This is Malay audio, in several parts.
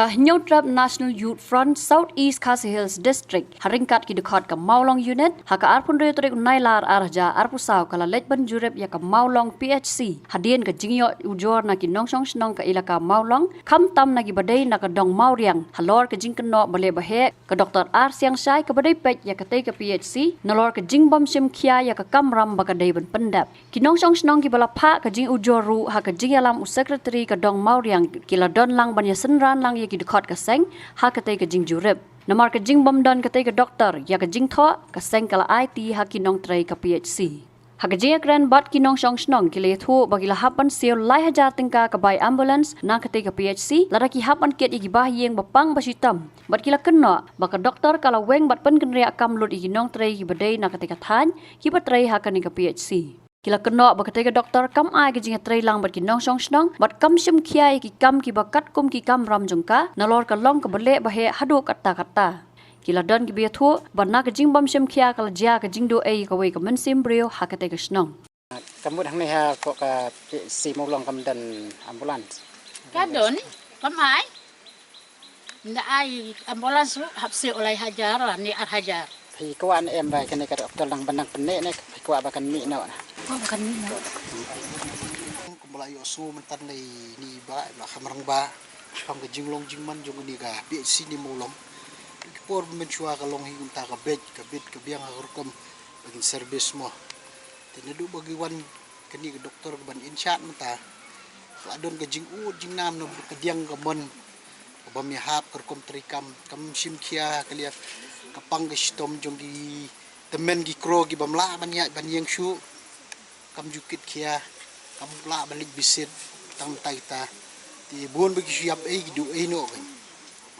ka Nyotrap National Youth Front Southeast Khasi Hills District haringkat ki dekat ka Maulong unit haka arpun re trek nailar arja arpusau kala lejban jurep ya ka Maulong PHC hadien ka jingyo ujor na ki nongsong snong ka ilaka Maulong kham tam na ki badai na ka dong Mauriang halor ka jingkeno bale bahe ka Dr. R Siang Sai ka badai pek ya ka te ka PHC nalor ka jingbom sim khia ya ka kamram ba ka dai ban pendap ki nongsong snong ki bala pha ka jing ujor ru haka jingalam secretary ka dong Mauriang kila don lang ban ya senran lang ya ki dekat ka seng ha ka te ka jing jurep namar ka jing bom don ka te ka doktor ya ka jing tho ka seng kala IT ha ki nong trai ka PHC ha ka jing gran bat ki nong song snong ki le thu bagila hapan seo lai hajar tingka ka bai ambulance na ka te ka PHC lara ki hapan ket igi bah yeng bapang basitam bat kila kenno baka doktor kala weng bat pen kenria kam lut igi nong trai ki badai na ka te ka than ki bat trai ha ka ni ka PHC kila keno bakatega doktor kam ai ke jinga trei lang bat ki nong song snong bat kam sim khiai ki kam ki bakat kum ki kam ram jongka nalor ka long ka bele bahe hadu kata kata kila don ki biathu banna ka jing bam sim khia kala ja ka jing do ei ka wei ka men sim brio hakatega snong kamut hang ni ha ko ka si molong kam dan ambulans ka don kam ai nda ai ambulans hapse olai hajar ni ar hajar thì có anh em về cái này cái doktor lang benang penek này phải qua bakan mi no bukan ni kumulai osu mentan ni ba la khamarang ba kam ke jinglong jingman jong ni ga bi sini molom por menchua ka long hi unta ka bed ka biang ka rukom bagin service mo tinadu bagi wan kani ka doktor ban inchat mata adon ka jingu jingnam no ka diang ka mon ba mi hap ka rukom trikam kam sim khia ka liap kapang gestom jonggi temen gi kro gi bamla banyak ban yang shu kam jukit kia kam la balik bisit tang taita ti buon bagi siap gi du no kan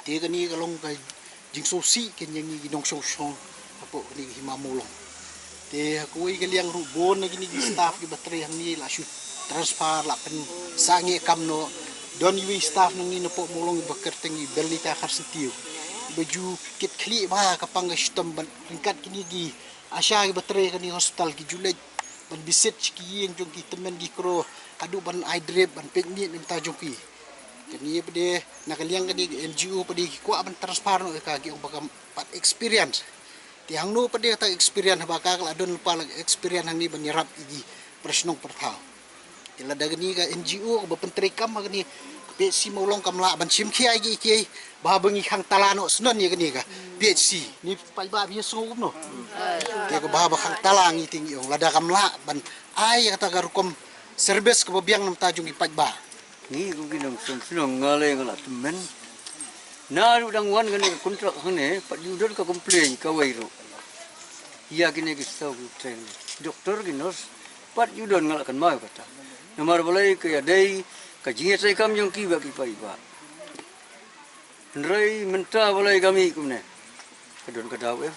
ti kan ni kalong ka jing so si ken yang gi dong song song apo ni himamulong ti ko i kaliang ru bon gi ni staff gi baterai hang ni la shu transfer la pen sangi kam no don wi staff nang ni no po mulong bakar tengi belita khar setiu baju kit kli ba kapang gestom ban tingkat kini gi asya gi baterai kan ni hospital gi julet ban bisit ki yang jong ki temen gi kro kadu ban eye drip ban pek ni minta jongki kini pede nakaliang kini NGO pede ko ban transfer no ka gi ong bakam pat experience ti hang no pede ta experience ba ka adon lupa experience hang ni ban nyerap igi presnong pertau kila dagni ka NGO ba pentri kam ni PHC molong kam la ban sim khiai gi ki ba bengi khang talano snon ni gani ka PHC ni pai ba bi so no te ko ba khang talang i ting yong lada kam la ban ai kata garukom service ko biang nam tajung i pai ba ni ko ginong song ngale ngala temen na ru dang wan gani kontrak hane pat judor ka complain ka wairo iya gini ki sau train doktor ginos pat judor ngala kan mau kata nomor boleh ke dei ka jinge sai kam jong ki ba ki pai ba Nrai menta boleh kami kumne kadon kadau ya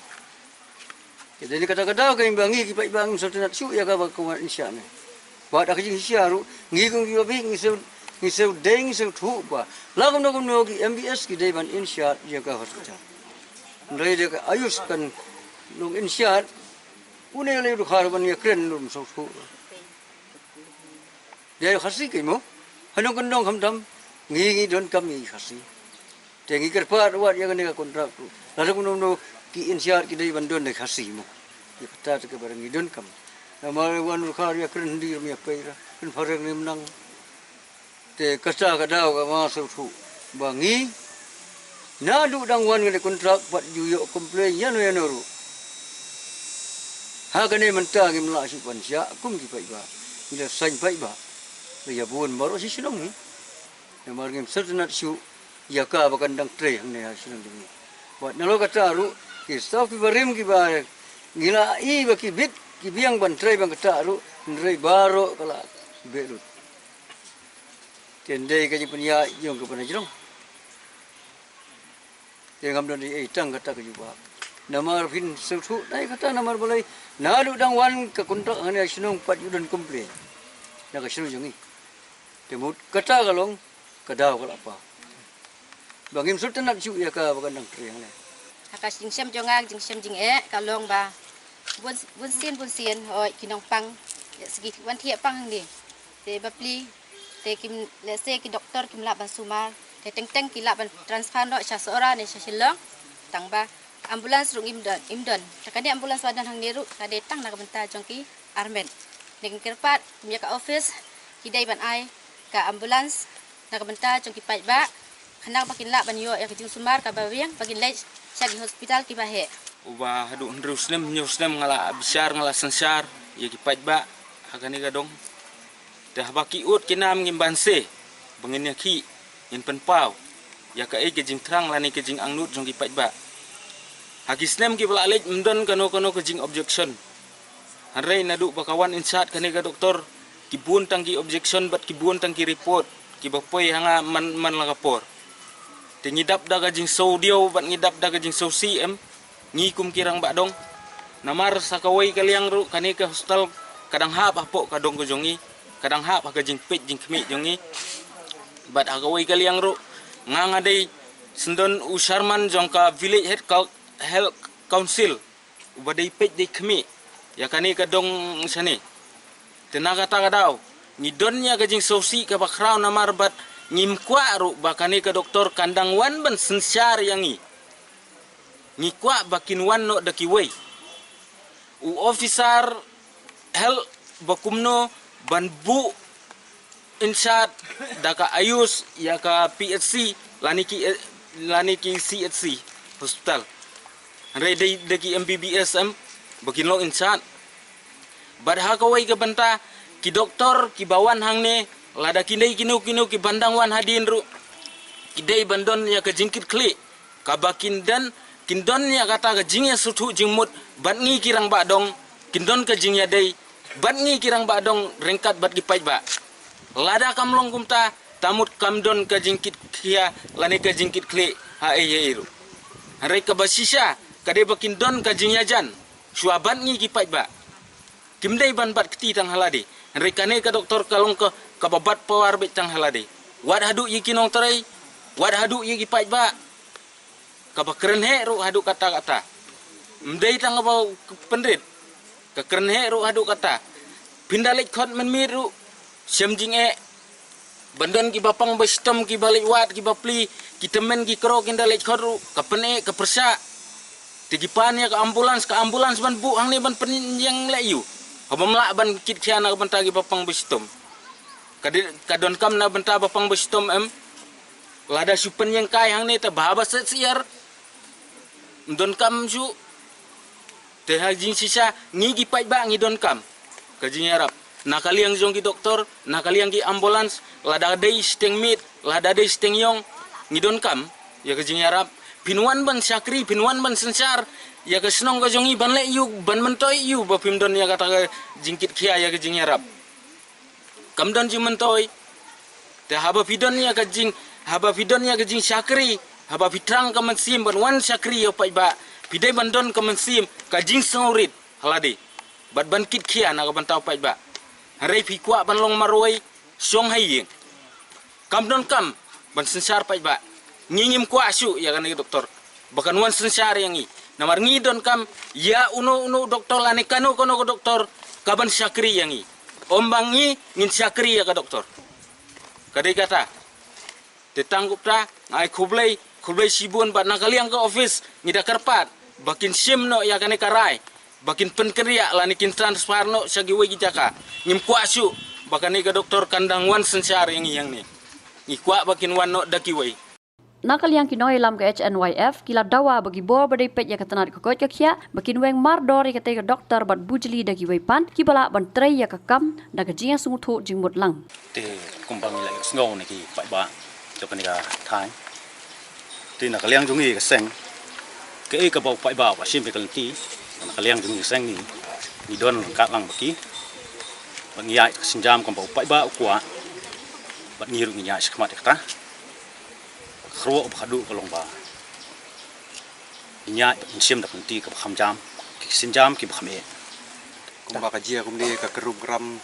jadi kata-kata kami bangi ki pai bang satu su ya ka ba ko insya ne ba da ki insya ru ngi kong ki ba ngi seu deng seu thu ba la kom no ki MBS ki dei ban insya ya ka hospital nrai de ka ayus kan nung insya une le ru khar ban ya kren num so thu dia khasi ki mo hanong kondong hamdam ngi don kami khasi tengi kerpa ruat ya kan kontrak tu lalu kuno ki insyat ki dai bandon dai khasi mo ki kata ke barang idon kam nama wan khar ya kren di mi apai ra kan farang ni menang te kasa kadau ka ma so thu bangi na du dang wan ngai kontrak pat juyo komplain ya no ru ha kan ni menta ki mla si pan sia kum ki pai ba ila sain pai ba ya buon baru si sinong ni nama ngem sertenat su ya ka bakan dang tre hang ne sinong ni buat nalo kata ru ki staff ki barim ki ba ngila i ba ki bit ki biang ban tre bang kata ru nrei baro kala belut tende ka ji punya yong ke pana jirong tengam don di tang kata ke juba namar fin setu dai kata namar boleh nalu dang wan ke kontrak hanya sinong pat yudon komplain na ka sinong jongi temut kata kalong kadau kala apa bangim sultan nak ju ya ka bakan dang tre hang ne haka jingsem jongak jingsem jing kalong ba bun sien hoi kinong pang segi wan thia pang ni te bapli te kim le se ki doktor kim la ban sumar te teng kila ban transfer no cha sora ne cha silong tang ba ambulans rung imdon takani ambulans wadan hang niru kade tang nak benta jongki armen ning kerpat kumya ka office hidai ban ai ka ambulans nak benta jongki pai ba khanak bakin la ban yo ya kijing sumar ka bawiang bakin lej syagi hospital ki bahe uba hadu ndrusnem nyusnem ngala besar ngala sensar ya ki pai ba hakani gadong dah baki ut kinam ngimbanse bengin ki in penpau ya ka kijing terang lani kijing angnut jongki pai ba Hakisnem ki bala lej mendon kano kejing objection. Hanrei nadu bakawan insat kani ka doktor kibun tangki objection bat kibun tangki report ki bapoi hanga man lagapor. Te ngidap da kajing so dio bat ngidap da kajing so CM ngikum kirang bakdong. Namar sakawai kaliang ru kani ka hostel kadang hap apo kadong ko jongi kadang hap kajing pet jing kemi jongi. Bat akawai kaliang ru ngangadai sendon usarman jongka village health council ubadai pej dei kemi ya kani kadong sani tenaga tagadau ngidonnya kajing sosi ka bakrau namar bat ngimkwa ru bakani ka doktor kandang wan ban sensar yangi ngikwa bakin wan no dakiwei u officer health bakumno ban bu insat daka ayus ya ka PHC lani ki CHC hospital Rai dagi MBBSM bakin lo insan. Badha kawai ke benta ki doktor ki bawan hang ne lada kindai kinu ki bandang wan hadin ru. Kidai bandon ya ke jingkit kli. Kabakin dan kindon ya kata ke jingnya sutu jingmut bat ngi kirang bakdong kindon ke jingnya dai bat ngi kirang bakdong rengkat bat gipai ba. Lada kamlong kumta tamut kamdon ke jingkit kia lani ke jingkit kli ha ru. Rai ke basisha kade bakin don kajing yajan suaban ngi kipai ba kimdai ban bat keti tang halade rekane ka doktor kalong ka kababat pawar bet tang halade wad hadu yikinong tarai wad hadu yi kipai ba kabakren he ru hadu kata mdai tang ba pendrit ka kren he ru hadu kata pindalik khot men miru semjing bandon ki bapang bestom ki balik wat ki bapli ki temen ki kro kindalik khot ru kapene ka persa Tigipannya ke ambulans ban bu hang ni ban penjeng le yu. Habam la ban kit kiana ban tagi bapang bestom. Kadon kam na ban ta bapang bestom lada supen yang kai hang ni ta baba siar. Don kam su te hajing sisa ngigi pai ba ngi don kam. Kajing harap nakali yang jong ki doktor, nakali yang ki ambulans, lada dei steng mit, lada dei steng yong ngi don kam ya kajing harap Pinuan ban syakri, pinuan ban sensar, ya ke senong ke jongi ban le yu, ban mentoi yu, ba pimdon ya kata jingkit kia ya ke jing yarap. Kamdon ji mentoi, te haba pidon ya ke jing syakri, haba pitrang ke mensim ban wan syakri ya pai ba, pidai bandon ke mensim ke jing sengurit halade, ban kit kia na ke ban tau pai ba. Harai pikwa ban long maroi, song haying. Kamdon kam ban sensar pai ba. Ngingim ku asu ya kan doktor bahkan wan sensar yang namar ngidon kam ya uno doktor lani kano kono ko doktor kaban syakri yang ombangi ngin syakri ya ka doktor kadai kata ditanggup ta ai kublai sibun bat nakali yang ke office ngida karpat bakin sim no ya kan karai bakin penkeria lani kin transfer no sagi wegi jaka ngim ku asu bahkan ka doktor kandang wan sensar yang ni ngikwa bakin wan no dakiwai Nakal yang kinoi lam ke HNYF kila dawa bagi bor badai pet ya katanat kokot kia bakin weng mar dori kate ke doktor bat bujli dagi pan ki bala ban trei ya kakam da jinga sungthu jingmut lang te kumpang ila snow ni ki pai ba to kan ga thai te nakal yang jungi ka seng ke ka bau pai ba wa sim pe kan ti nakal yang jungi seng ni don ka lang baki bang ya sinjam kan bau pai ba kwa bat ngiru nya skmat ta khro khadu kolong ba nya sim da kunti ka kham jam sinjam ki khame kumba ka jia kumde ka kerum gram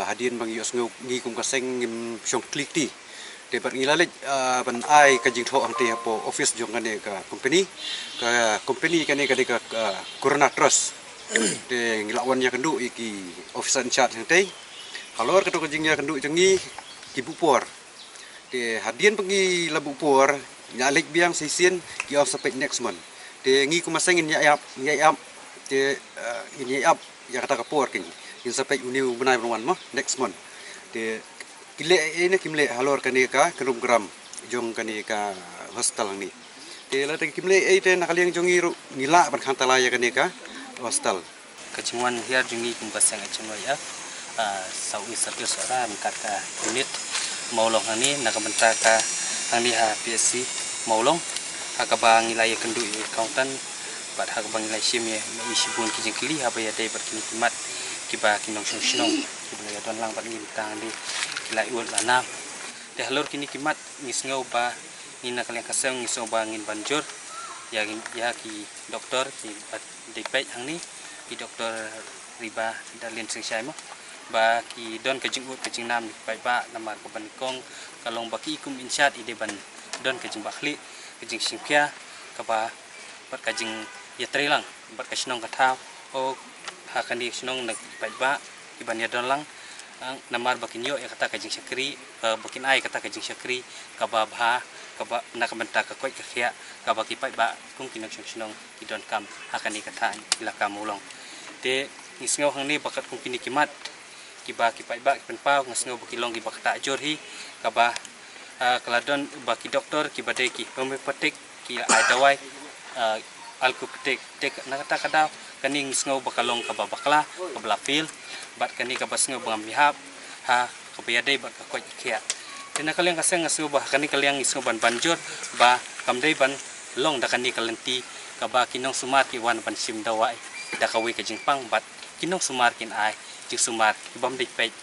hadin bang yos ngi kum ka seng ngim syong klik ti de bat ngilale ban ai ka jing tho ang te po office jong kane ka company kane ka de ka corona trust de ngilawan nya kendu iki officer in charge te kalor ka to ka jing nya kendu jengi ki bupor Te hadian pergi labu por nyalik biang sisien ki of sampai next month. Te ngi kumaseng nyayap te nyayap ya kata kapor king. Yang sampai uniu benai perwan mah next month. Te kile ini kimle halor kanika kerum gram jong kanika hostel ni. Te la te kimle te nakaliang jongiru nila ban khantala ya kanika hostel. Kecuman hiar jungi kumbasang acunoi ya sawi service orang kata unit maulong hani nakabenta ka angni ha PSC maulong hakabang nilai kendu accountant bat hakabang nilai simye isibun kijing kili ha baya dai berkini kimat kiba kinong sunong kibla don lang bat ngintang di nilai ul lana de halor kini kimat ngisngau ba ngina kalian kaseng ngisau ba ngin banjur ya ki doktor ki bat dipet angni ki doktor riba dalin sing mo ba ki don kajing ut kajing nam bai ba namar ko ban kong kalong baki kum inshat ide ban don kajing bakhli kajing singpia ka ba bat kajing yatrelang bat kasnong katha o hakandi snong nak bai ba ki ban ya don lang namar bakin yo ya kata kajing syakri bakin ai kata kajing syakri ka ba bha ka ba nak benta ka koi ka khia ka ba ki bai ba kum kinok snong ki don kam hakani kata ilaka mulong te ngisngau hangni bakat kum kini kimat kiba kipai ba kipen pau ngasngau bakilong ki bakta jorhi kaba keladon baki doktor kiba de ki homeopatik ki adawai alkupetik tek nakata kada kani ngasngau bakalong kaba bakla kabla fil bat kani kaba sngau bangam mihap ha kabaya de bak ko kia tina kaliang kaseng ngasngau bah kani kaliang ngasngau ban banjur ba kamdei ban long da kani kalenti kaba kinong sumar ki wan ban sim dawai da kawi ka jingpang bat kinong sumar kin ai jing sumar kibam dei pej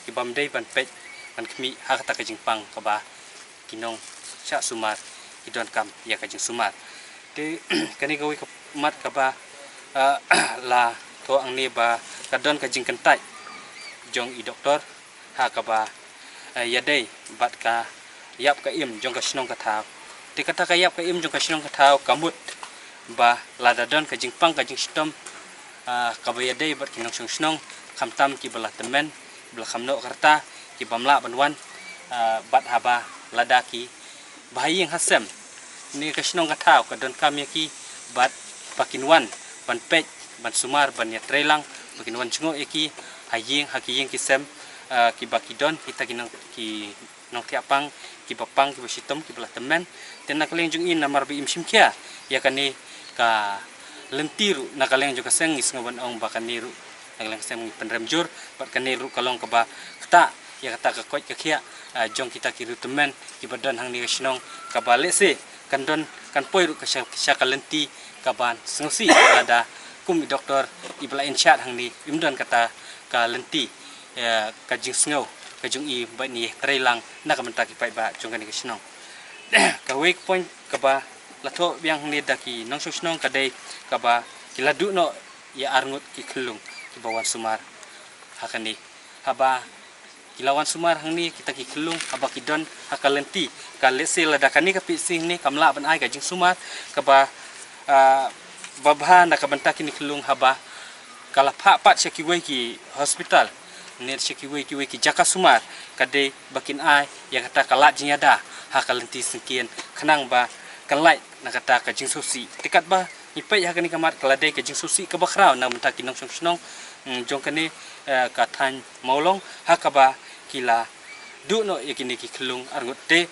kibam dei ban pej ban kmi ha kata ka jingpang kaba kinong sya sumar kidon kam ya ka jing sumar te kani gawi ka mat kaba la to ang ni ba kadon ka jing kentai jong i doktor ha kaba ya dei bat ka yap ka im jong ka snong ka thau te kata ka yap ka im jong ka snong ka thau kamut ba la dadon ka jingpang ka jing stom kaba ya dei bat kinong snong kamtam ki belah temen belah kamno karta ki bamla banwan bat haba ladaki bahaying hasem ni kasnong katau kadon kami ki bat pakinwan ban pej ban sumar ban yatrelang pakinwan cungo eki haying hakiying kisem ki bakidon kita kinong ki nong tiapang ki papang ki basitom ki belah temen tenak lengjung in namar bi imsim kia ya kani ka lentiru nakaleng juga seng isngoban ong bakaniru nagalang sem penremjur bat kaniru kalong kaba kata ya kata ka koi ka khia jong kita kiru temen ki badan hang ni snong kaba lese kandon kan poiru ka sya kalenti kaban sengsi ada kum doktor ibla inshat hang ni imdan kata ka lenti ka jing sngo ka jung i ba ni trelang na ka menta ki pai ba jong kan ni snong ka week point kaba lato biang ni daki nong snong kadai kaba kiladu no ya arngut ki kelung bawan sumar hakani haba kilawan sumar hangni kita ki kelung haba kidon hakalenti kalese ladakani ka pising ni kamla ban ai ka jing sumar kaba babha na ka benta kini kelung haba kala pat sekiwe ki hospital ner sekiwe ki jaka sumar kade bakin ai yang kata kala jinyada hakalenti sengkian kenang ba kalai na kata ka jing susi tikat ba ipai hakani kamat kalade ka jing susi ka bakrau na benta kinong snong jong kani kathan maulong hakaba kila du no yakini ki kelung argut te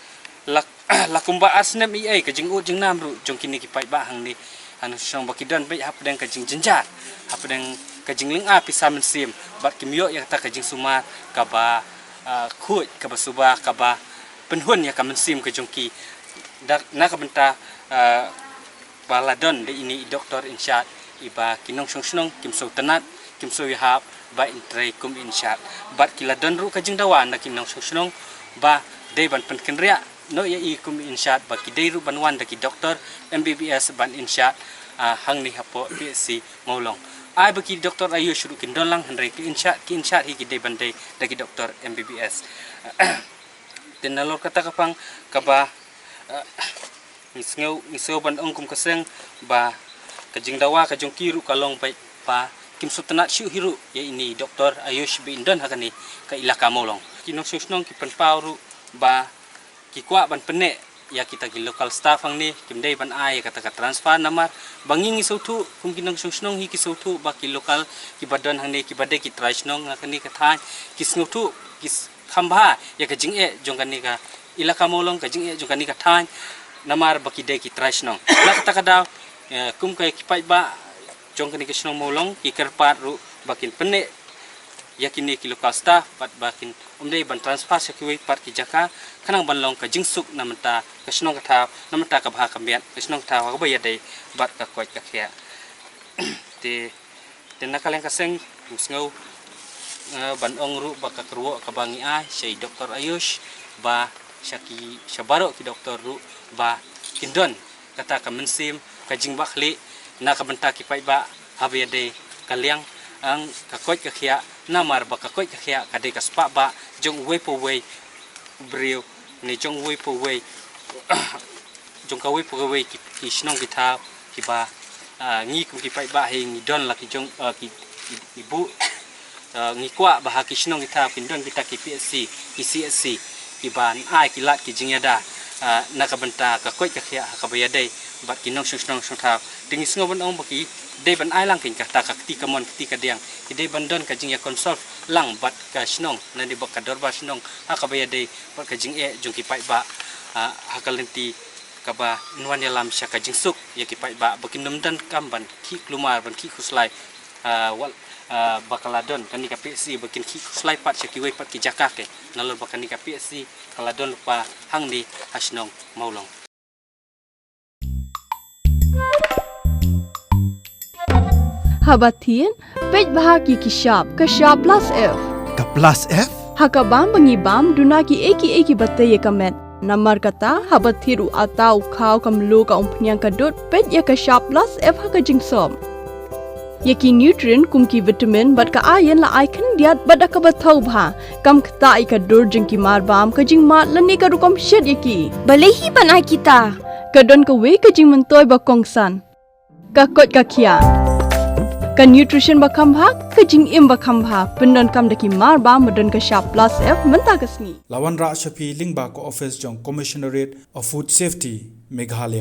lakumba asnem i ai ka jing u jing nam ru jong kini ki pai ba hang ni anu song bakidon bai hap deng ka jing jenjat hap deng ka jing ling a pisamen sim bat kimyo ya ta ka jing suma ka ba khut ka ba suba ka ba penhun ya ka mensim ka jong ki dak na ka benta baladon de ini doktor insya iba kinong snong kimso tenat kimso yahap ba intre kum inshat bat kila don ru kajing dawan na kinong snong ba de ban penkenria no ya i kum inshat ba ki de ru banwan da ki doktor MBBS ban inshat hang ni hapo PSC maulong ai ba ki doktor ayu shuru kin don lang henre ki inshat hi ki de ban de da ki doktor MBBS tenalo kata kapang kaba ngisngau ban ong kum kaseng ba kajing dawa kajong kiru kalong pai pa kim sutanat syu hiru ya ini doktor Ayush bin Don hakani ka ilaka molong kinong susnong ki penpauru ba kikwa ban penek ya kita ki local staff ang ni kimdei ban ai kata ka transfer namar banging isautu kum kinong sungsnong hi kisautu ba ki local ki badan hang ni ki bade ki traisnong ngakani ka thai ki sngutu ki khamba ya ka jing e jong kan ni ka ilaka molong ka jing e jong kan ni ka thai namar ba ki de ki traisnong la kata ka daw kum ka ki pai ba jong kan ni ka snong molong ki kerpat ru bakin penek yakini ki local staff pat bakin umdei ban transfer sekiwi pat ki jaka kanang banlong ka jingsuk namenta ka snong ka tha namenta ka bha ka miat ka snong tha ka ba yadai bat ka koi ka khia te nakaleng ka seng musngau ban ong ru ba ka kruo ka bangi a sei Dr. Ayush ba syaki syabaro ki doktor ru ba kindon kata ka mensim ka jing bakhli na ka benta ki pai ba habe yadai kaliang ang kakoi ka khia namar ba kakoi ka khia kadai ka spa ba jong we po we brio ni jong we po we jong ka we po we ki snong ki tha ki ba ngi ku ki pai ba he ngi don la ki jong ki ibu ngi kwa ba ha ki snong ki tha ki don kita ki PSC ki CSC ki ban ai ki lat ki jingyada na ka benta kakoi ka khia ka ba yadai bat ki nong snong tha tingi sngo ban ong ba ki dei ban ai lang kin ka ta ka ti ka mon ti ka diang dei ban don ka jing ya konsol lang bat ka snong na di bak ka dor ba snong ha ka ba ya dei bat ka jing e jung ki pai ba ha ka lenti ka ba nuan ya lam sya ka jing suk ya ki pai ba bakin num dan kam ban ki klumar ban ki khuslai wal bakaladon kan ni ka PSC bakin ki khuslai pat sya ki we pat ki jaka ke nalor bakan ni ka PSC kaladon pa hang di hasnong maulong Habatin, pej bahagi kishap, kashap plus F. Ka plus F? Hakabam bangibam dunaki eki bate ye kamet. Namar kata habathiru atau kau kamlu ka umpnyang kadut pej ye kashap plus F haka jingsom. Yeki nutrient kumki vitamin bat ka iron la icon diat bat ka bathau bha kam kta ka dur jingki marbam ka jing mat lani ka rukom shed yeki. Balehi banai kita. Kadon ka we ka jing mentoy ba kongsan. Ka kot ka kia. Ka nutrition ba khambha ka jing im ba khambha pendon kam daki mar ba modon ka sharp plus F menta kasni Lawan Ra Shafi Lingba ko office jong Commissionerate of Food Safety Meghalaya